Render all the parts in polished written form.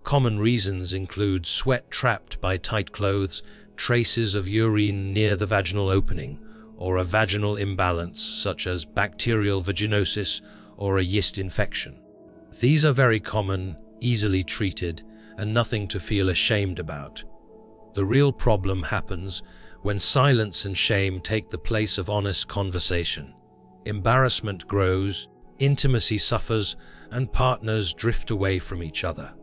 Common reasons include sweat trapped by tight clothes, traces of urine near the vaginal opening, or a vaginal imbalance such as bacterial vaginosis or a yeast infection. These are very common, easily treated, and nothing to feel ashamed about. The real problem happens when silence and shame take the place of honest conversation. Embarrassment grows, intimacy suffers, and partners drift away from each other.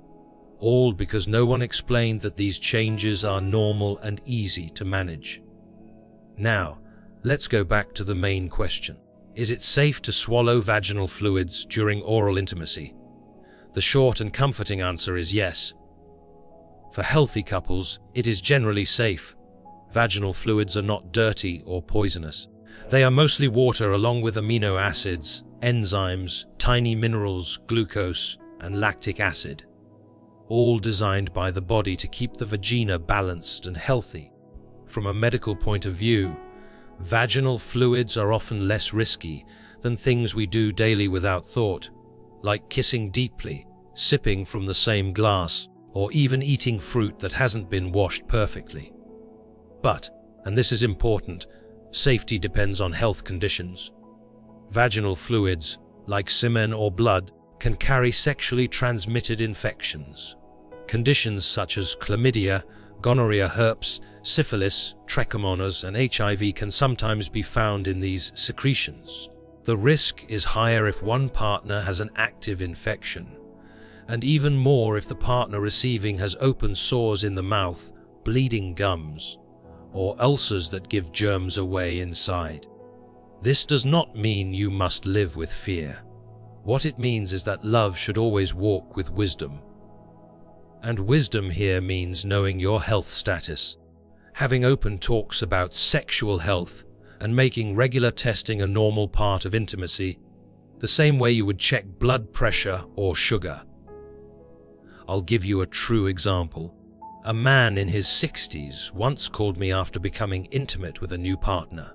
All because no one explained that these changes are normal and easy to manage. Now, let's go back to the main question. Is it safe to swallow vaginal fluids during oral intimacy? The short and comforting answer is yes. For healthy couples, it is generally safe. Vaginal fluids are not dirty or poisonous. They are mostly water along with amino acids, enzymes, tiny minerals, glucose, and lactic acid, all designed by the body to keep the vagina balanced and healthy. From a medical point of view, vaginal fluids are often less risky than things we do daily without thought, like kissing deeply, sipping from the same glass, or even eating fruit that hasn't been washed perfectly. But, and this is important, safety depends on health conditions. Vaginal fluids, like semen or blood, can carry sexually transmitted infections. Conditions such as chlamydia, gonorrhea, herpes, syphilis, trichomonas, and HIV can sometimes be found in these secretions. The risk is higher if one partner has an active infection, and even more if the partner receiving has open sores in the mouth, bleeding gums, or ulcers that give germs away inside. This does not mean you must live with fear. What it means is that love should always walk with wisdom. And wisdom here means knowing your health status, having open talks about sexual health, and making regular testing a normal part of intimacy, the same way you would check blood pressure or sugar. I'll give you a true example. A man in his 60s once called me after becoming intimate with a new partner.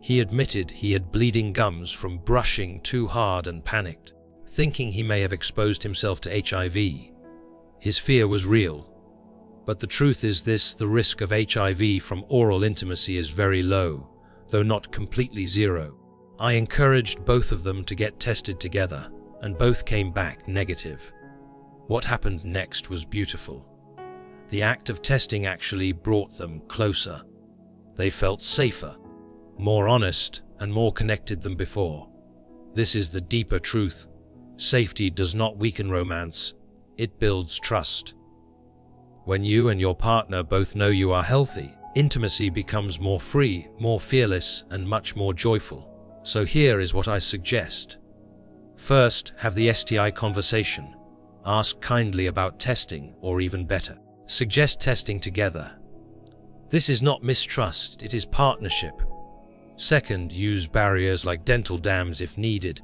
He admitted he had bleeding gums from brushing too hard and panicked, thinking he may have exposed himself to HIV. His fear was real. But the truth is this: the risk of HIV from oral intimacy is very low, though not completely zero. I encouraged both of them to get tested together, and both came back negative. What happened next was beautiful. The act of testing actually brought them closer. They felt safer, more honest, and more connected than before. This is the deeper truth. Safety does not weaken romance, it builds trust. When you and your partner both know you are healthy, intimacy becomes more free, more fearless, and much more joyful. So here is what I suggest. First, have the STI conversation. Ask kindly about testing, or even better, suggest testing together. This is not mistrust, it is partnership. Second, use barriers like dental dams if needed,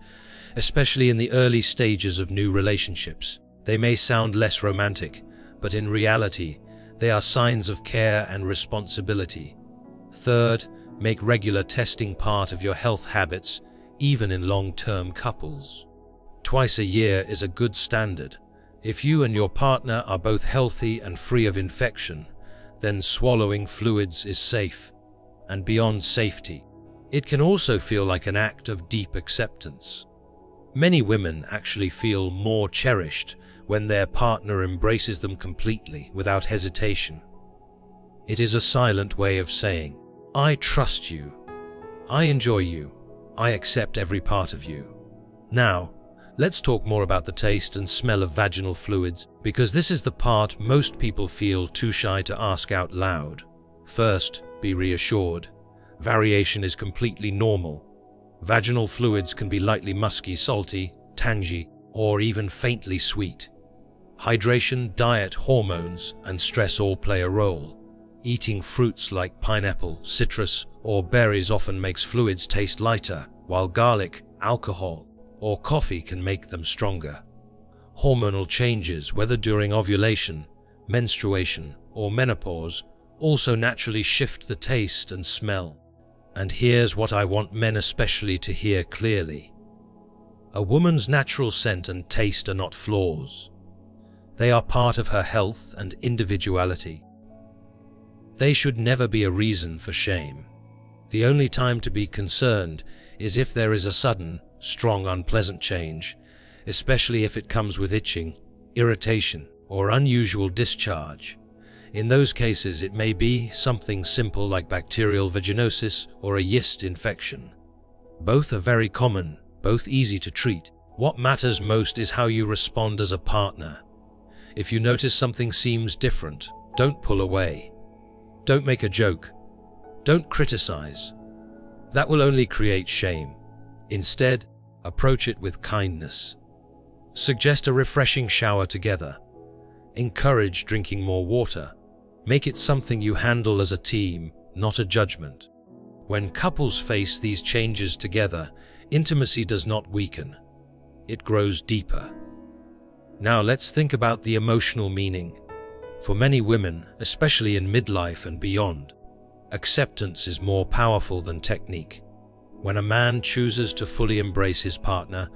especially in the early stages of new relationships. They may sound less romantic, but in reality, they are signs of care and responsibility. Third, make regular testing part of your health habits, even in long-term couples. Twice a year is a good standard. If you and your partner are both healthy and free of infection, then swallowing fluids is safe. And beyond safety, it can also feel like an act of deep acceptance. Many women actually feel more cherished when their partner embraces them completely, without hesitation. It is a silent way of saying, I trust you, I enjoy you, I accept every part of you. Now, let's talk more about the taste and smell of vaginal fluids, because this is the part most people feel too shy to ask out loud. First, be reassured. Variation is completely normal. Vaginal fluids can be lightly musky, salty, tangy, or even faintly sweet. Hydration, diet, hormones, and stress all play a role. Eating fruits like pineapple, citrus, or berries often makes fluids taste lighter, while garlic, alcohol, or coffee can make them stronger. Hormonal changes, whether during ovulation, menstruation, or menopause, also naturally shift the taste and smell. And here's what I want men especially to hear clearly. A woman's natural scent and taste are not flaws. They are part of her health and individuality. They should never be a reason for shame. The only time to be concerned is if there is a sudden, strong, unpleasant change, especially if it comes with itching, irritation, or unusual discharge. In those cases, it may be something simple like bacterial vaginosis or a yeast infection. Both are very common, both easy to treat. What matters most is how you respond as a partner. If you notice something seems different, don't pull away. Don't make a joke. Don't criticize. That will only create shame. Instead, approach it with kindness. Suggest a refreshing shower together. Encourage drinking more water. Make it something you handle as a team, not a judgment. When couples face these changes together, intimacy does not weaken. It grows deeper. Now let's think about the emotional meaning. For many women, especially in midlife and beyond, acceptance is more powerful than technique. When a man chooses to fully embrace his partner,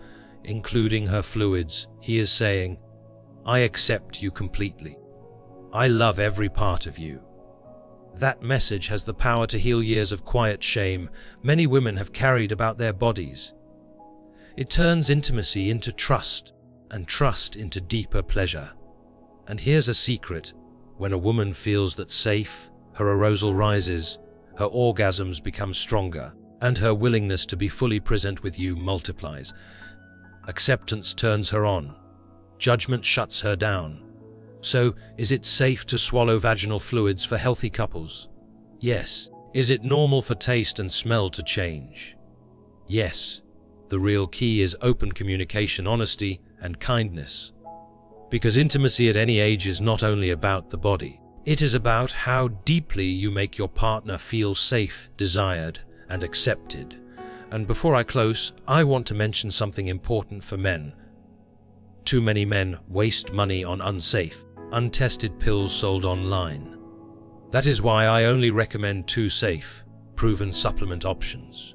including her fluids, he is saying, "I accept you completely. I love every part of you." That message has the power to heal years of quiet shame many women have carried about their bodies. It turns intimacy into trust, and trust into deeper pleasure. And here's a secret: when a woman feels that safe, her arousal rises, her orgasms become stronger, and her willingness to be fully present with you multiplies. Acceptance turns her on. Judgment shuts her down. So, is it safe to swallow vaginal fluids for healthy couples? Yes. Is it normal for taste and smell to change? Yes. The real key is open communication, honesty, and kindness. Because intimacy at any age is not only about the body. It is about how deeply you make your partner feel safe, desired, and accepted. And before I close, I want to mention something important for men. Too many men waste money on unsafe, untested pills sold online. That is why I only recommend two safe, proven supplement options.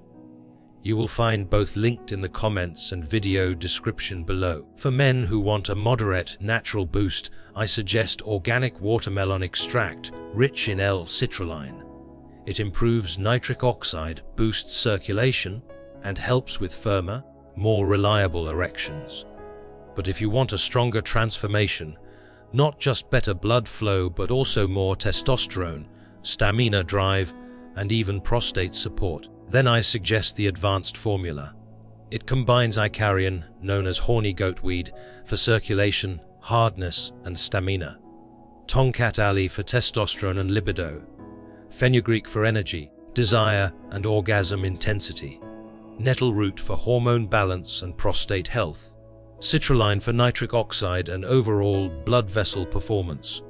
You will find both linked in the comments and video description below. For men who want a moderate, natural boost, I suggest organic watermelon extract, rich in L-citrulline. It improves nitric oxide, boosts circulation, and helps with firmer, more reliable erections. But if you want a stronger transformation, not just better blood flow but also more testosterone, stamina drive, and even prostate support, then I suggest the advanced formula. It combines icarian, known as horny goatweed, for circulation, hardness, and stamina, Tongkat Ali for testosterone and libido, fenugreek for energy, desire, and orgasm intensity, nettle root for hormone balance and prostate health, citrulline for nitric oxide and overall blood vessel performance.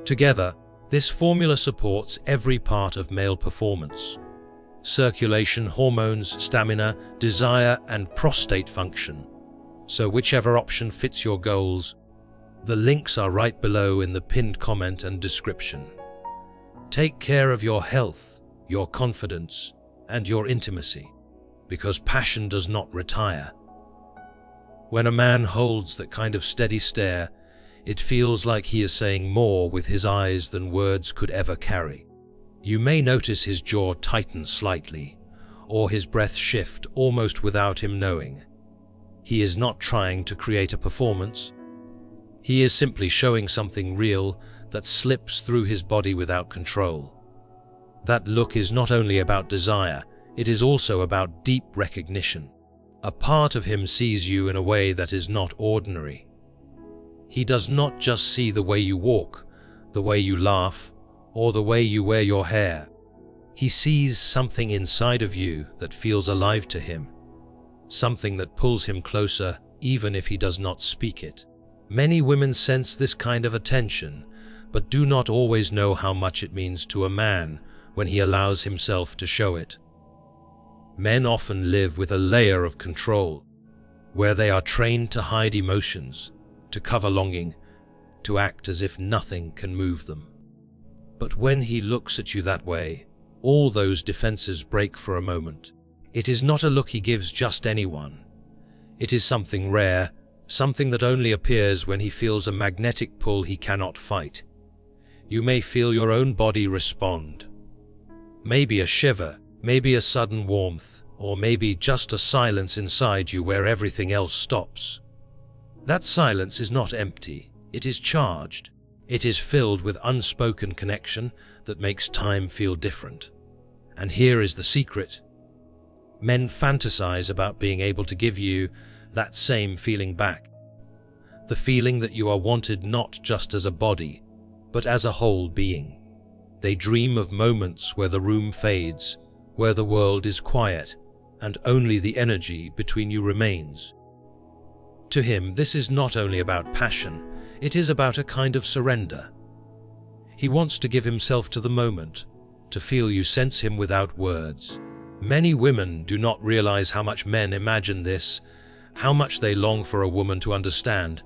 Together, this formula supports every part of male performance: circulation, hormones, stamina, desire, and prostate function. So whichever option fits your goals, the links are right below in the pinned comment and description. Take care of your health, your confidence, and your intimacy, because passion does not retire. When a man holds that kind of steady stare, it feels like he is saying more with his eyes than words could ever carry. You may notice his jaw tighten slightly, or his breath shift almost without him knowing. He is not trying to create a performance. He is simply showing something real that slips through his body without control. That look is not only about desire, it is also about deep recognition. A part of him sees you in a way that is not ordinary. He does not just see the way you walk, the way you laugh, or the way you wear your hair. He sees something inside of you that feels alive to him, something that pulls him closer even if he does not speak it. Many women sense this kind of attention, but do not always know how much it means to a man when he allows himself to show it. Men often live with a layer of control, where they are trained to hide emotions, to cover longing, to act as if nothing can move them. But when he looks at you that way, all those defenses break for a moment. It is not a look he gives just anyone. It is something rare, something that only appears when he feels a magnetic pull he cannot fight. You may feel your own body respond. Maybe a shiver, maybe a sudden warmth, or maybe just a silence inside you where everything else stops. That silence is not empty, it is charged. It is filled with unspoken connection that makes time feel different. And here is the secret. Men fantasize about being able to give you that same feeling back. The feeling that you are wanted not just as a body, but as a whole being. They dream of moments where the room fades, where the world is quiet, and only the energy between you remains. To him, this is not only about passion, it is about a kind of surrender. He wants to give himself to the moment, to feel you sense him without words. Many women do not realize how much men imagine this, how much they long for a woman to understand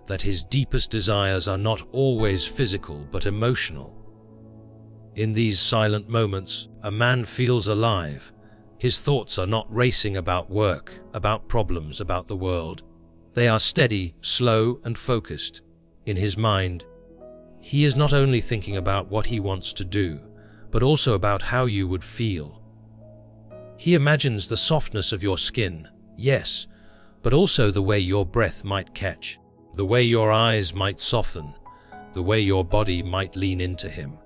that his deepest desires are not always physical but emotional. In these silent moments, a man feels alive. His thoughts are not racing about work, about problems, about the world. They are steady, slow, and focused. In his mind, he is not only thinking about what he wants to do, but also about how you would feel. He imagines the softness of your skin, yes, but also the way your breath might catch, the way your eyes might soften, the way your body might lean into him.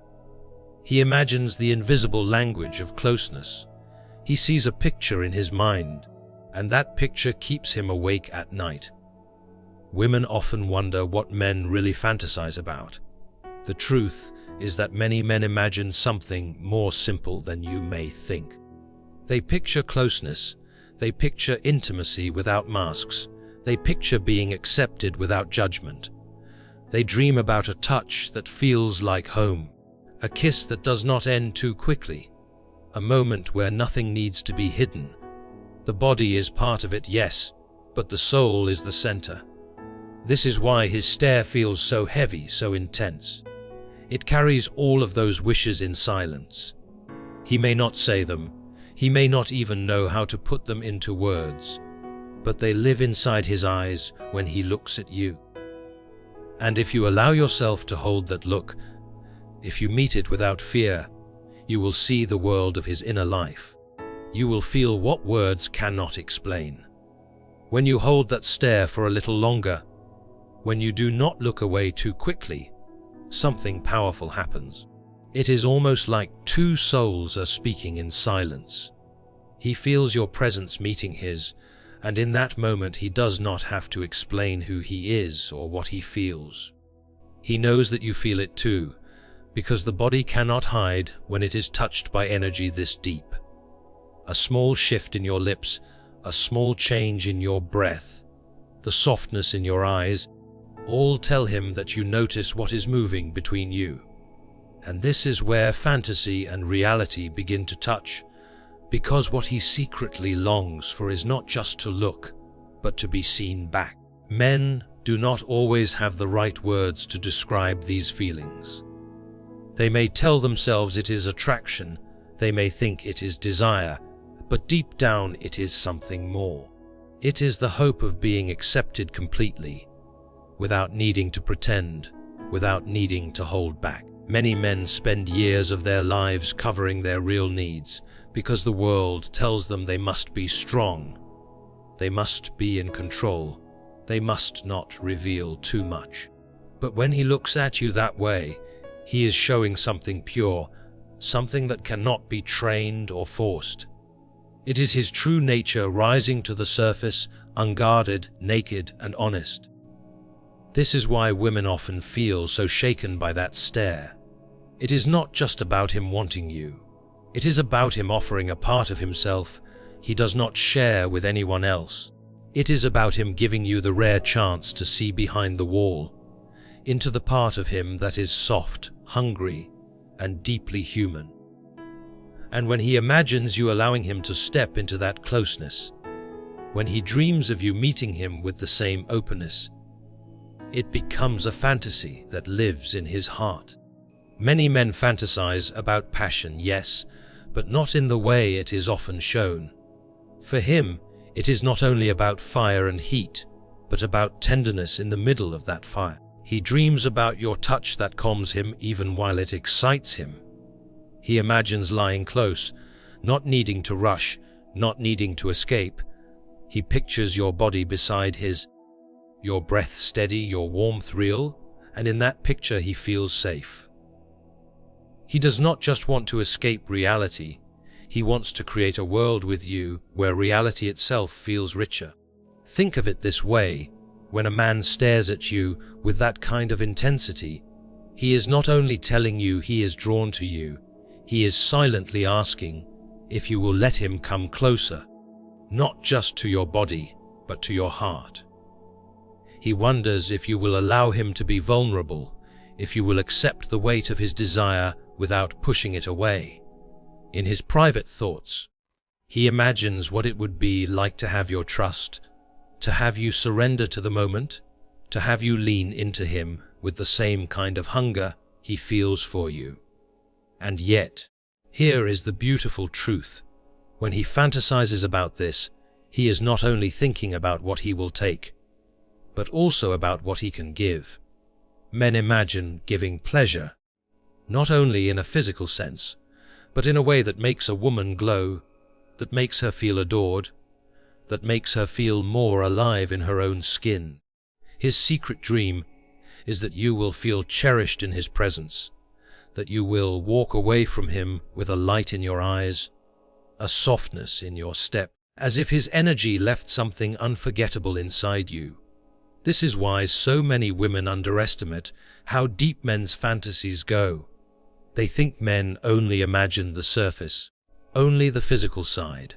He imagines the invisible language of closeness. He sees a picture in his mind, and that picture keeps him awake at night. Women often wonder what men really fantasize about. The truth is that many men imagine something more simple than you may think. They picture closeness, they picture intimacy without masks, they picture being accepted without judgment. They dream about a touch that feels like home, a kiss that does not end too quickly, a moment where nothing needs to be hidden. The body is part of it, yes, but the soul is the center. This is why his stare feels so heavy, so intense. It carries all of those wishes in silence. He may not say them, he may not even know how to put them into words, but they live inside his eyes when he looks at you. And if you allow yourself to hold that look, if you meet it without fear, you will see the world of his inner life. You will feel what words cannot explain. When you hold that stare for a little longer, when you do not look away too quickly, something powerful happens. It is almost like two souls are speaking in silence. He feels your presence meeting his, and in that moment he does not have to explain who he is or what he feels. He knows that you feel it too, because the body cannot hide when it is touched by energy this deep. A small shift in your lips, a small change in your breath, the softness in your eyes, all tell him that you notice what is moving between you. And this is where fantasy and reality begin to touch, because what he secretly longs for is not just to look, but to be seen back. Men do not always have the right words to describe these feelings. They may tell themselves it is attraction, they may think it is desire, but deep down it is something more. It is the hope of being accepted completely, without needing to pretend, without needing to hold back. Many men spend years of their lives covering their real needs because the world tells them they must be strong, they must be in control, they must not reveal too much. But when he looks at you that way, he is showing something pure, something that cannot be trained or forced. It is his true nature rising to the surface, unguarded, naked, and honest. This is why women often feel so shaken by that stare. It is not just about him wanting you. It is about him offering a part of himself he does not share with anyone else. It is about him giving you the rare chance to see behind the wall, into the part of him that is soft, hungry, and deeply human. And when he imagines you allowing him to step into that closeness, when he dreams of you meeting him with the same openness, it becomes a fantasy that lives in his heart. Many men fantasize about passion, yes, but not in the way it is often shown. For him, it is not only about fire and heat, but about tenderness in the middle of that fire. He dreams about your touch that calms him even while it excites him. He imagines lying close, not needing to rush, not needing to escape. He pictures your body beside his, your breath steady, your warmth real, and in that picture he feels safe. He does not just want to escape reality, he wants to create a world with you where reality itself feels richer. Think of it this way: when a man stares at you with that kind of intensity, he is not only telling you he is drawn to you, he is silently asking if you will let him come closer, not just to your body, but to your heart. He wonders if you will allow him to be vulnerable, if you will accept the weight of his desire without pushing it away. In his private thoughts, he imagines what it would be like to have your trust, to have you surrender to the moment, to have you lean into him with the same kind of hunger he feels for you. And yet, here is the beautiful truth. When he fantasizes about this, he is not only thinking about what he will take, but also about what he can give. Men imagine giving pleasure, not only in a physical sense, but in a way that makes a woman glow, that makes her feel adored, that makes her feel more alive in her own skin. His secret dream is that you will feel cherished in his presence, that you will walk away from him with a light in your eyes, a softness in your step, as if his energy left something unforgettable inside you. This is why so many women underestimate how deep men's fantasies go. They think men only imagine the surface, only the physical side.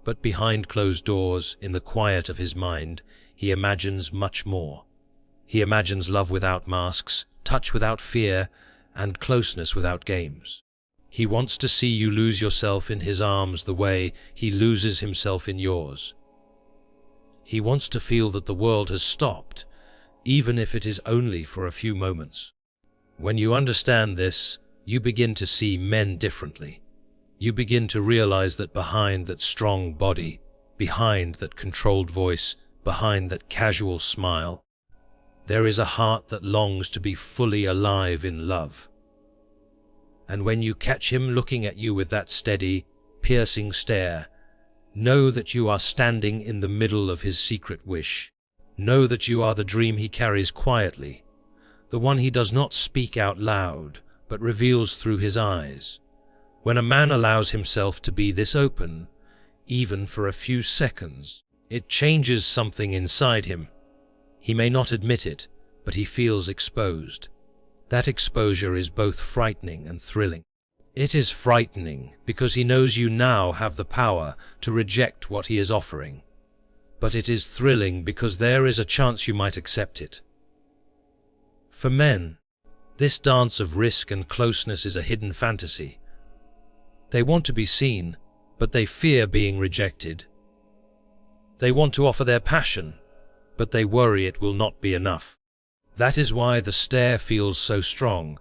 But behind closed doors, in the quiet of his mind, he imagines much more. He imagines love without masks, touch without fear, and closeness without games. He wants to see you lose yourself in his arms the way he loses himself in yours. He wants to feel that the world has stopped, even if it is only for a few moments. When you understand this, you begin to see men differently. You begin to realize that behind that strong body, behind that controlled voice, behind that casual smile, there is a heart that longs to be fully alive in love. And when you catch him looking at you with that steady, piercing stare, know that you are standing in the middle of his secret wish. Know that you are the dream he carries quietly, the one he does not speak out loud, but reveals through his eyes. When a man allows himself to be this open, even for a few seconds, it changes something inside him. He may not admit it, but he feels exposed. That exposure is both frightening and thrilling. It is frightening because he knows you now have the power to reject what he is offering. But it is thrilling because there is a chance you might accept it. For men, this dance of risk and closeness is a hidden fantasy. They want to be seen, but they fear being rejected. They want to offer their passion, but they worry it will not be enough. That is why the stare feels so strong.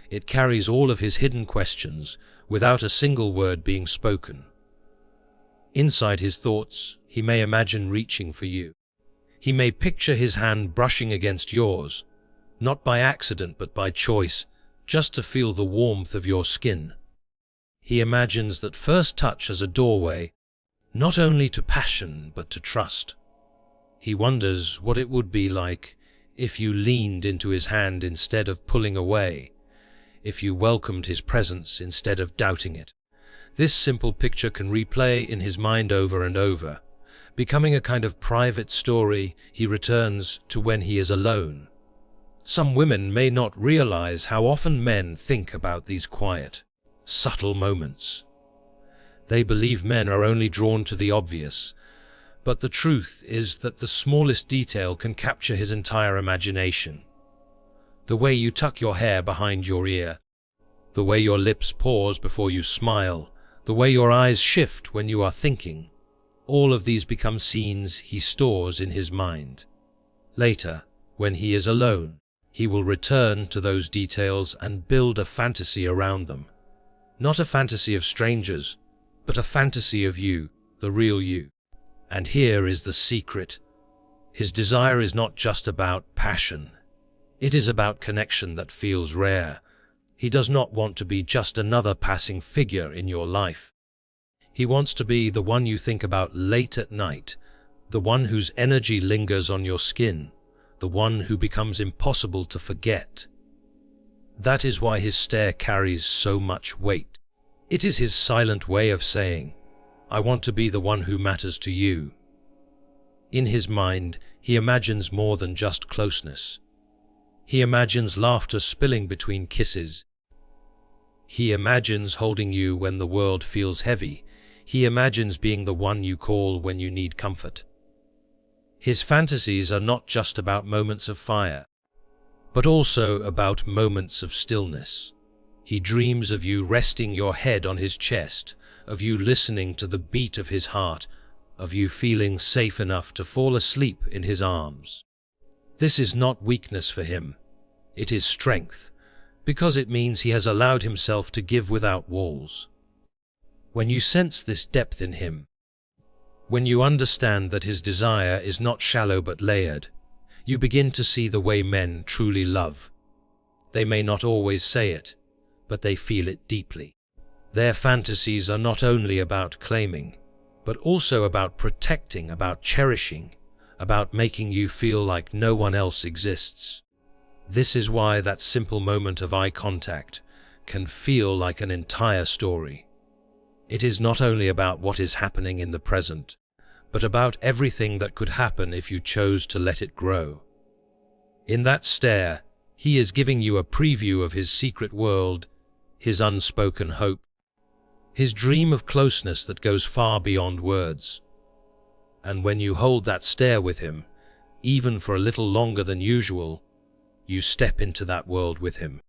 It carries all of his hidden questions without a single word being spoken. Inside his thoughts, he may imagine reaching for you. He may picture his hand brushing against yours, not by accident but by choice, just to feel the warmth of your skin. He imagines that first touch as a doorway, not only to passion but to trust. He wonders what it would be like if you leaned into his hand instead of pulling away, if you welcomed his presence instead of doubting it. This simple picture can replay in his mind over and over, becoming a kind of private story he returns to when he is alone. Some women may not realize how often men think about these quiet, subtle moments. They believe men are only drawn to the obvious, but the truth is that the smallest detail can capture his entire imagination. The way you tuck your hair behind your ear, the way your lips pause before you smile, the way your eyes shift when you are thinking, all of these become scenes he stores in his mind. Later, when he is alone, he will return to those details and build a fantasy around them. Not a fantasy of strangers, but a fantasy of you, the real you. And here is the secret. His desire is not just about passion. It is about connection that feels rare. He does not want to be just another passing figure in your life. He wants to be the one you think about late at night, the one whose energy lingers on your skin, the one who becomes impossible to forget. That is why his stare carries so much weight. It is his silent way of saying, "I want to be the one who matters to you." In his mind, he imagines more than just closeness. He imagines laughter spilling between kisses. He imagines holding you when the world feels heavy. He imagines being the one you call when you need comfort. His fantasies are not just about moments of fire, but also about moments of stillness. He dreams of you resting your head on his chest, of you listening to the beat of his heart, of you feeling safe enough to fall asleep in his arms. This is not weakness for him. It is strength, because it means he has allowed himself to give without walls. When you sense this depth in him, when you understand that his desire is not shallow but layered, you begin to see the way men truly love. They may not always say it, but they feel it deeply. Their fantasies are not only about claiming, but also about protecting, about cherishing, about making you feel like no one else exists. This is why that simple moment of eye contact can feel like an entire story. It is not only about what is happening in the present, but about everything that could happen if you chose to let it grow. In that stare, he is giving you a preview of his secret world, his unspoken hope, his dream of closeness that goes far beyond words. And when you hold that stare with him, even for a little longer than usual, you step into that world with him.